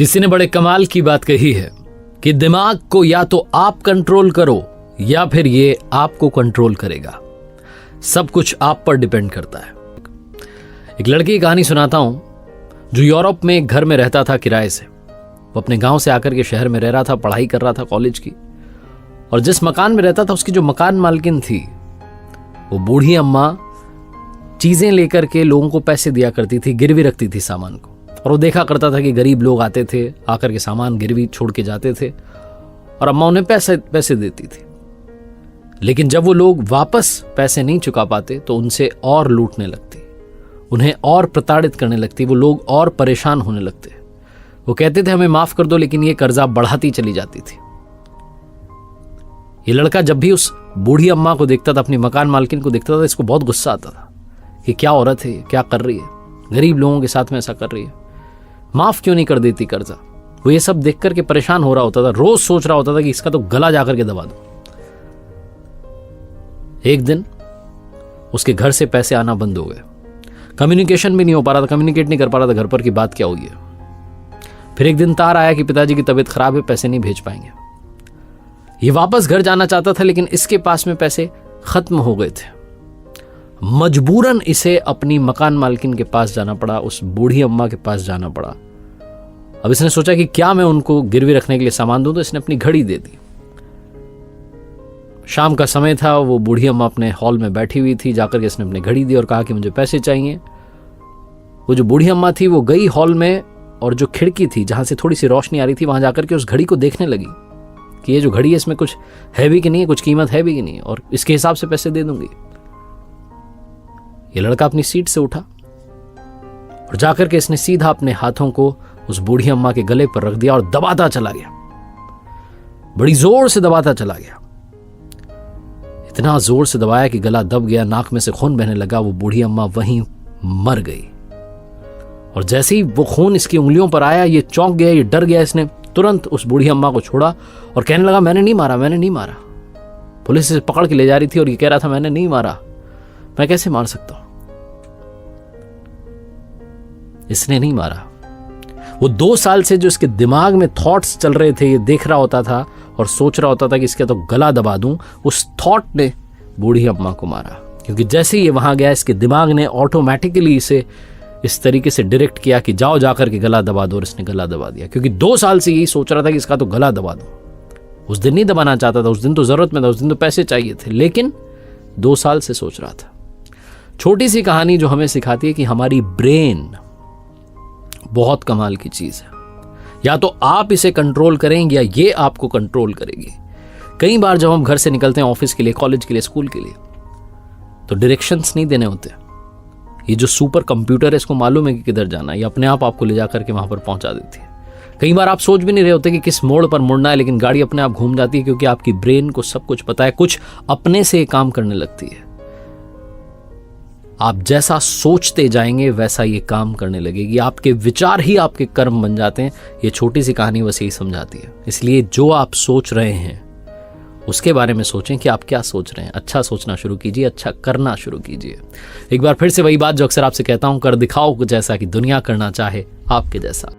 किसी ने बड़े कमाल की बात कही है कि दिमाग को या तो आप कंट्रोल करो या फिर ये आपको कंट्रोल करेगा। सब कुछ आप पर डिपेंड करता है। एक लड़की की कहानी सुनाता हूं जो यूरोप में एक घर में रहता था किराए से। वो अपने गांव से आकर के शहर में रह रहा था, पढ़ाई कर रहा था कॉलेज की। और जिस मकान में रहता था उसकी जो मकान मालकिन थी वो बूढ़ी अम्मा चीजें लेकर के लोगों को पैसे दिया करती थी, गिरवी रखती थी सामान को। और वो देखा करता था कि गरीब लोग आते थे, आकर के सामान गिरवी छोड़ के जाते थे और अम्मा उन्हें पैसे देती थी। लेकिन जब वो लोग वापस पैसे नहीं चुका पाते तो उनसे और लूटने लगती, उन्हें और प्रताड़ित करने लगती, वो लोग और परेशान होने लगते। वो कहते थे हमें माफ कर दो, लेकिन ये कर्जा बढ़ाती चली जाती थी। ये लड़का जब भी उस बूढ़ी अम्मा को देखता था, अपनी मकान मालकिन को देखता था, इसको बहुत गुस्सा आता था कि क्या औरत है, क्या कर रही है, गरीब लोगों के साथ में ऐसा कर रही है, माफ क्यों नहीं कर देती कर्जा। वो ये सब देख करके परेशान हो रहा होता था, रोज सोच रहा होता था कि इसका तो गला जाकर के दबा दो। एक दिन उसके घर से पैसे आना बंद हो गए, कम्युनिकेशन भी नहीं हो पा रहा था, कम्युनिकेट नहीं कर पा रहा था घर पर कि बात क्या हुई है। फिर एक दिन तार आया कि पिताजी की तबीयत खराब है, पैसे नहीं भेज पाएंगे। ये वापस घर जाना चाहता था लेकिन इसके पास में पैसे खत्म हो गए थे। मजबूरन इसे अपनी मकान मालकिन के पास जाना पड़ा, उस बूढ़ी अम्मा के पास जाना पड़ा। अब इसने सोचा कि क्या मैं उनको गिरवी रखने के लिए सामान दूं, तो इसने अपनी घड़ी दे दी। शाम का समय था, वो बूढ़ी अम्मा अपने हॉल में बैठी हुई थी। जाकर के इसने अपनी घड़ी दी और कहा कि मुझे पैसे चाहिए। वो जो बूढ़ी अम्मा थी वो गई हॉल में और जो खिड़की थी जहां से थोड़ी सी रोशनी आ रही थी वहां जाकर के उस घड़ी को देखने लगी कि ये जो घड़ी है इसमें कुछ है भी कि नहीं है, कुछ कीमत है भी कि नहीं, और इसके हिसाब से पैसे दे दूंगी। ये लड़का अपनी सीट से उठा और जाकर के इसने सीधा अपने हाथों को उस बूढ़ी अम्मा के गले पर रख दिया और दबाता चला गया, बड़ी जोर से दबाता चला गया। इतना जोर से दबाया कि गला दब गया, नाक में से खून बहने लगा। वो बूढ़ी अम्मा वहीं मर गई। और जैसे ही वो खून इसकी उंगलियों पर आया, ये चौंक गया, ये डर गया। इसने तुरंत उस बूढ़ी अम्मा को छोड़ा और कहने लगा मैंने नहीं मारा, मैंने नहीं मारा। पुलिस इसे पकड़ के ले जा रही थी और ये कह रहा था मैंने नहीं मारा, मैं कैसे मार सकता हूं। इसने नहीं मारा। वो 2 साल से जो इसके दिमाग में थॉट्स चल रहे थे, ये देख रहा होता था और सोच रहा होता था कि इसका तो गला दबा दूं, उस थॉट ने बूढ़ी अम्मा को मारा। क्योंकि जैसे ही ये वहां गया, इसके दिमाग ने ऑटोमेटिकली इसे इस तरीके से डायरेक्ट किया कि जाओ जाकर के गला दबा दो, और इसने गला दबा दिया। क्योंकि 2 साल से यही सोच रहा था कि इसका तो गला दबा दूं। उस दिन नहीं दबाना चाहता था, उस दिन तो जरूरत में था, उस दिन तो पैसे चाहिए थे, लेकिन 2 साल से सोच रहा था। छोटी सी कहानी जो हमें सिखाती है कि हमारी ब्रेन बहुत कमाल की चीज है। या तो आप इसे कंट्रोल करेंगे या ये आपको कंट्रोल करेगी। कई बार जब हम घर से निकलते हैं ऑफिस के लिए, कॉलेज के लिए, स्कूल के लिए, तो डायरेक्शंस नहीं देने होते। ये जो सुपर कंप्यूटर है इसको मालूम है कि किधर जाना है, ये अपने आप आपको ले जाकर के वहां पर पहुंचा देती है। कई बार आप सोच भी नहीं रहे होते कि किस मोड़ पर मुड़ना है, लेकिन गाड़ी अपने आप घूम जाती है, क्योंकि आपकी ब्रेन को सब कुछ पता है। कुछ अपने से काम करने लगती है। आप जैसा सोचते जाएंगे वैसा ये काम करने लगेगी। आपके विचार ही आपके कर्म बन जाते हैं। ये छोटी सी कहानी बस यही समझाती है। इसलिए जो आप सोच रहे हैं उसके बारे में सोचें कि आप क्या सोच रहे हैं। अच्छा सोचना शुरू कीजिए, अच्छा करना शुरू कीजिए। एक बार फिर से वही बात जो अक्सर आपसे कहता हूं, कर दिखाओ कुछ ऐसा कि दुनिया करना चाहे आपके जैसा।